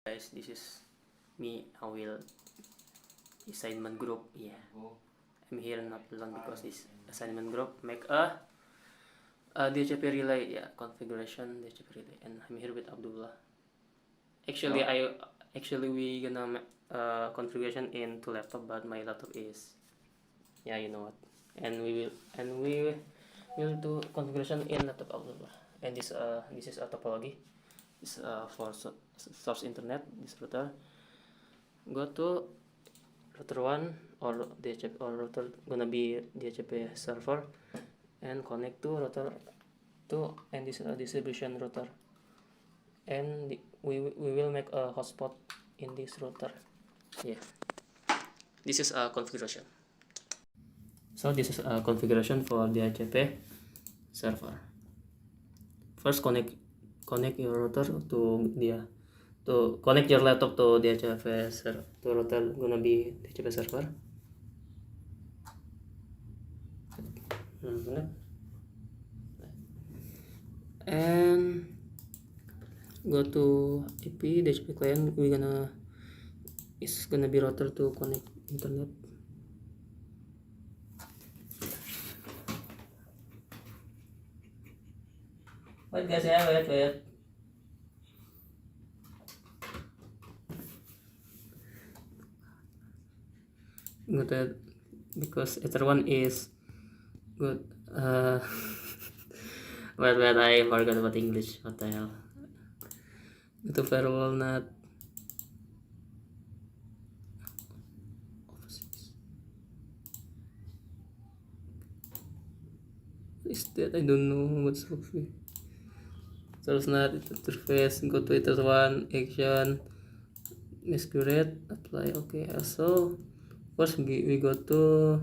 Guys, this is me. I will assignment group. I'm here not alone because this assignment group make a DHCP relay, configuration DHCP relay, and I'm here with Abdullah. Actually we gonna make configuration in two laptop, but my laptop is you know what, and we will do configuration in laptop Abdullah. And this is a topology. This for source internet. This router, go to router 1 or DHCP, or router gonna be DHCP server, and connect to router 2, and this distribution router, and we will make a hotspot in this router. This is a configuration. So this is a configuration for DHCP server. First, connect your router to connect your laptop to DHCP server, to router gonna be DHCP server. And go to IP DHCP client. It's gonna be router to connect internet. Wait guys, wait. Good, because Ether 1 is good. Wait, I forgot about English. What the hell? Go to firewall NAT. Is that? I don't know what's okay. Source NAT interface. Go to Ether 1 action. Masquerade. Apply. Okay. So first we go to,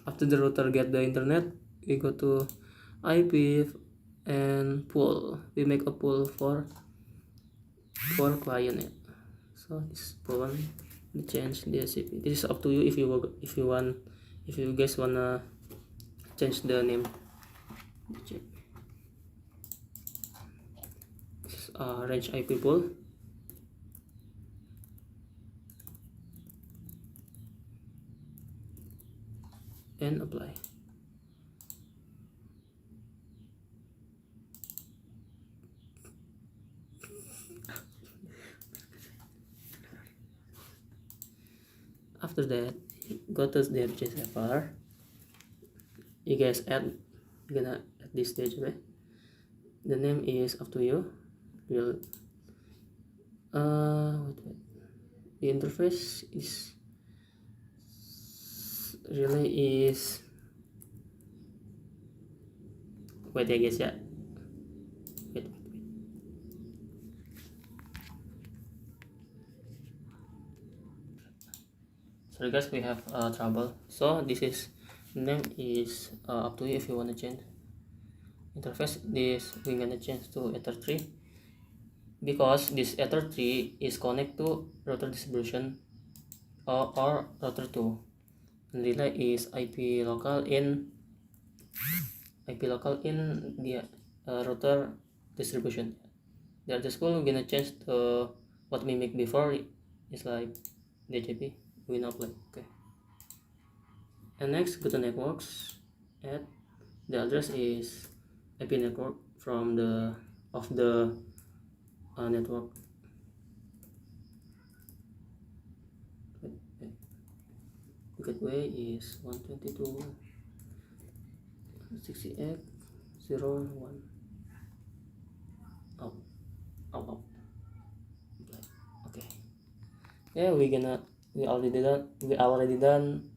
after the router get the internet, we go to IP and pool. We make a pool for client. So this pool one, we change the DHCP. This is up to you if you guys wanna change the name. This is range IP pool. And apply. After that, go to the server. You guys gonna add this stage, okay? The name is up to you. Wait. The interface is relay is, wait ya guys ya. Wait. Sorry guys, we have trouble. So this is name is up to you if you want to change. Interface, this we're gonna change to Ether 3 because this Ether 3 is connect to router distribution or router 2. And relay is IP local in the router distribution. The other school we're gonna change to what we make before is like DHCP. We now play. Okay. And next, go to networks. Add the address is IP network from the network. Gateway is 122.68.0.1. Out. Okay. Yeah, we already done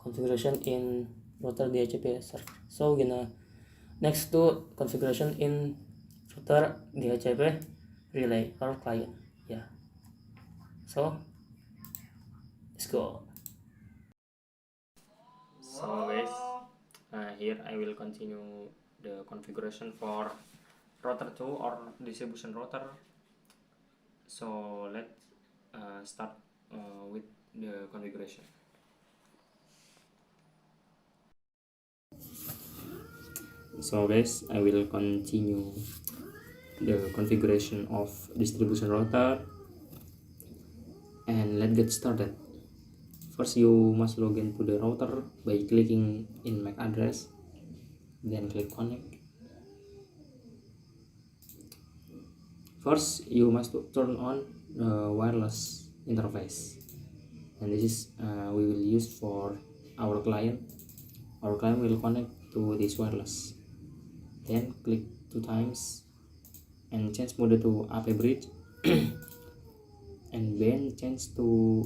configuration in router DHCP server. So we're gonna next to configuration in router DHCP relay or client. So let's go. So guys, here I will continue the configuration for router 2 or distribution router. So let's start with the configuration. So guys, I will continue the configuration of distribution router, and let's get started. First, you must log into the router by clicking in MAC address, then click connect. First, you must turn on wireless interface, and this is we will use for our client. Our client will connect to this wireless. Then click 2 times and change mode to AP bridge and then change to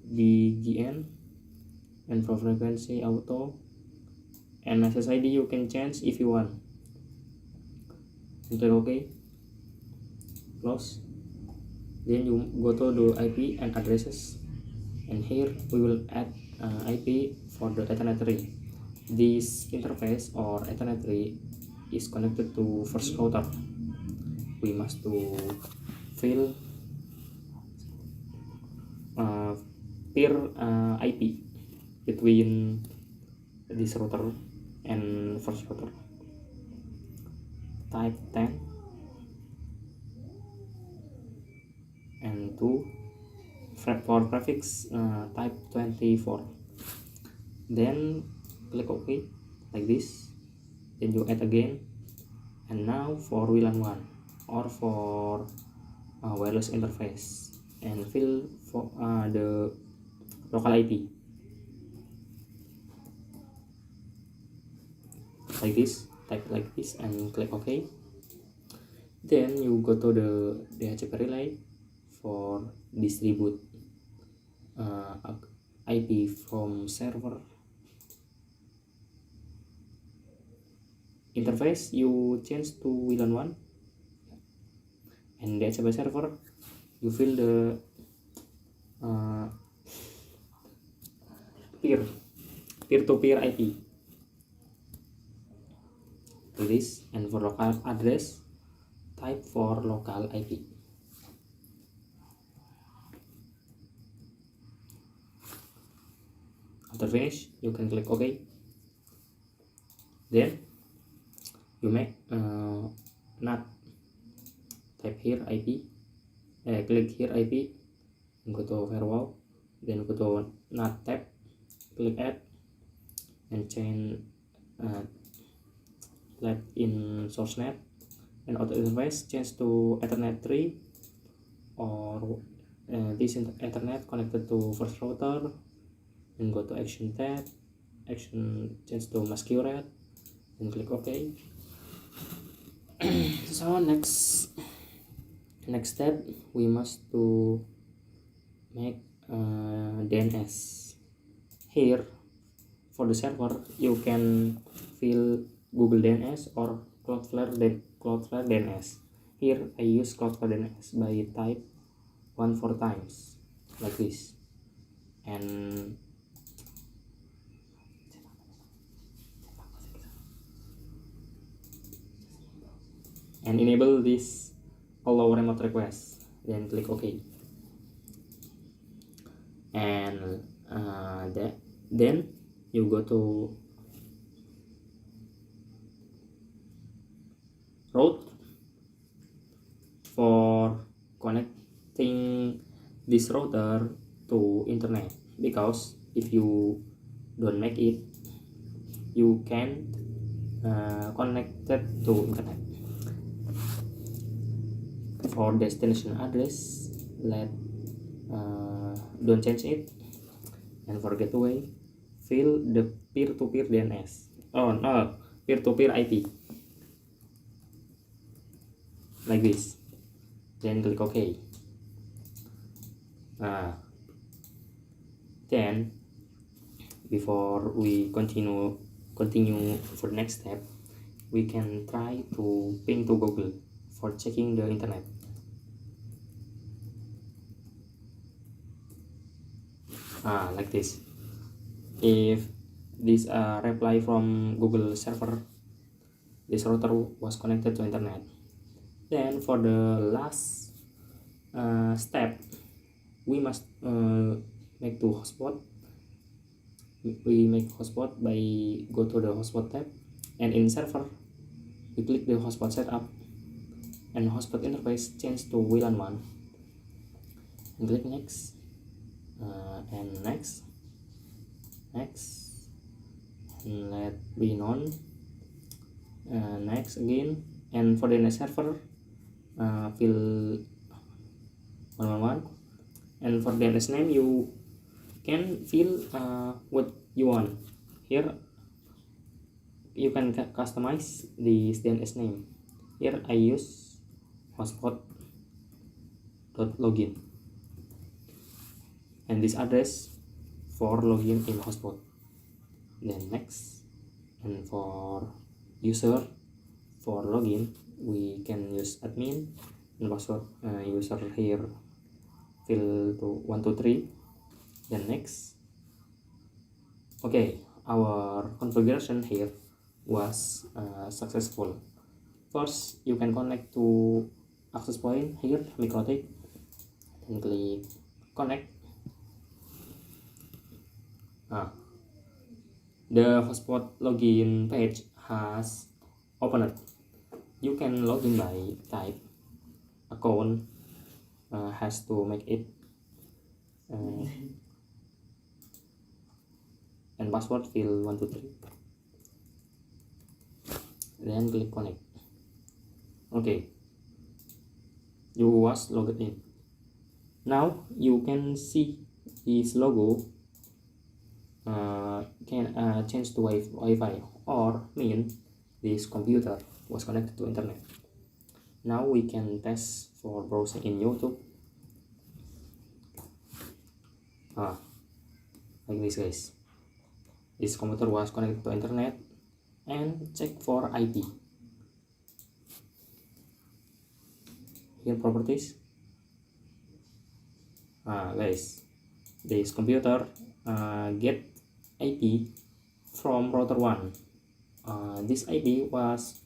BGN and for frequency auto, and SSID you can change if you want, and click OK, close. Then you go to the IP and addresses, and here we will add IP for the Ethernet 3. This interface or Ethernet 3 is connected to first router. We must to fill peer IP between this router and first router. Type 10 and 2 for prefix type 24. Then click OK like this. Then you add again, and now for WLAN 1 or for wireless interface, and fill for the local IP like this. Type like this and click OK. Then you go to the DHCP relay for distribute IP from server interface. You change to WLAN 1, and DHCP server you fill the peer-to-peer IP to this, and for local address type for local IP. After finish, you can click OK. Then you make NAT. Type here IP, click here IP, go to firewall, then go to NAT tab, click add, and change let in source net, and auto interface change to Ethernet 3 or this Ethernet connected to first router, and go to action tab, action change to masquerade, and click OK. So next step, we must to make DNS. Here for the server you can fill Google DNS or Cloudflare DNS. Here I use Cloudflare DNS by type 4 times like this, and enable this allow remote request, then click OK, and then you go to route for connecting this router to internet, because if you don't make it, you can connect it to internet. For destination address, don't change it, and for gateway fill the peer-to-peer DNS, peer-to-peer IP like this, then click OK. Then before we continue for the next step, we can try to ping to Google for checking the internet. Like this. If this reply from Google server, this router was connected to internet. Then for the last step, we must make to hotspot. We make hotspot by go to the hotspot tab, and in server we click the hotspot setup, and hotspot interface change to WLAN 1. And click next, and next, and let be known, next again, and for the DNS server, fill 111, and for DNS name you can fill what you want. Here you can customize the DNS name. Here I use hotspot.login, and this address for login in hotspot. Then next, and for user, for login we can use admin, and password user here fill to 123. Then next. Okay, our configuration here was successful. First, you can connect to access point here, MikroTik, and click connect. The hotspot login page has opened. You can log in by type account, has to make it, and password fill 123. Then click connect. Okay, you was logged in. Now you can see this logo can change to Wi-Fi, or mean this computer was connected to internet. Now we can test for browsing in YouTube. Like this, guys. This computer was connected to internet, and check for IP. Here properties. Guys, this computer get IP from router 1. This IP was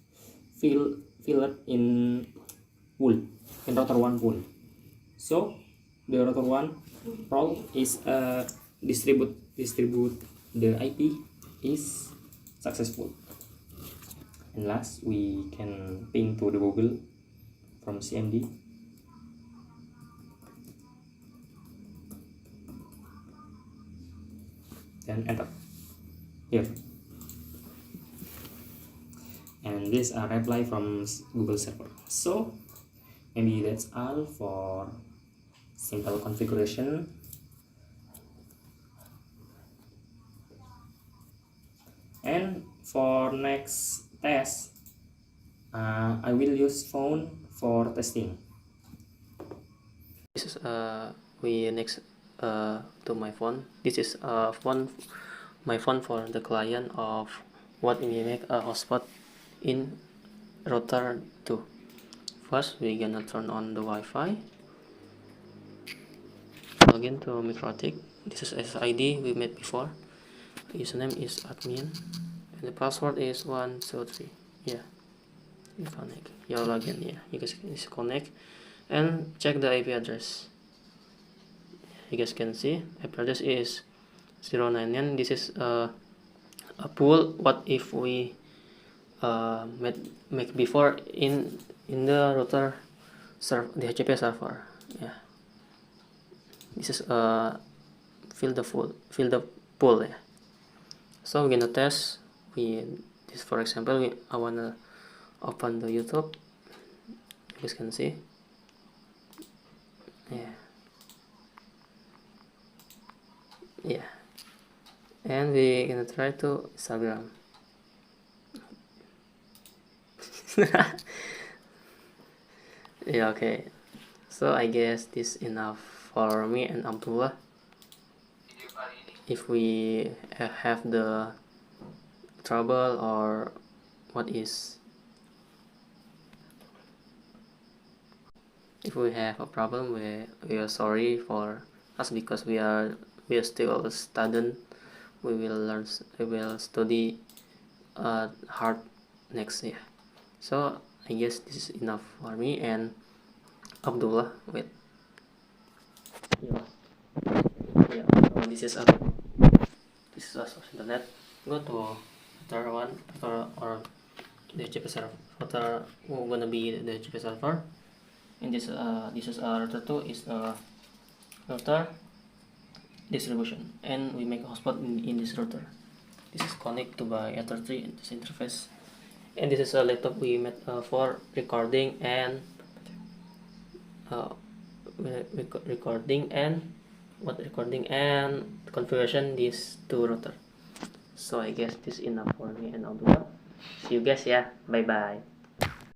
filled in pool, in router 1 pool. So the router 1 role is distribute the IP is successful. And last, we can ping to the Google from CMD. Then enter here, and this a reply from Google server. So maybe that's all for simple configuration. And for next test, I will use phone for testing. This is we next to my phone. This is my phone for the client of what we make a hotspot in router 2. First, we gonna turn on the Wi-Fi. Log into MikroTik. This is SSID we made before. Username is admin, and the password is 123. Yeah, you connect. Your login. Yeah, you guys can connect and check the IP address. You guys can see IP address is 099. This is a pool. What if we make before in the router server, the HCP server. Yeah, this is fill the pool. Yeah. So we're gonna test. This for example, I wanna open the YouTube. You guys can see. Yeah, and we're gonna try to Instagram. Yeah, okay, so I guess this enough for me and Abdullah. If we have the trouble or if we have a problem, we are sorry for us, because we are still a student. We will study hard next year. So I guess this is enough for me and Abdullah. Wait. Yeah. This is a source internet. Go to router 1 or the HCP server what are gonna be the GPS server. And this is router 2 is router distribution, and we make a hotspot in this router. This is connected to by Ether 3 in this interface. And this is a laptop we made for recording and recording and configuration these two router. So I guess this enough for me and Abdullah. See you guys, yeah. Bye bye.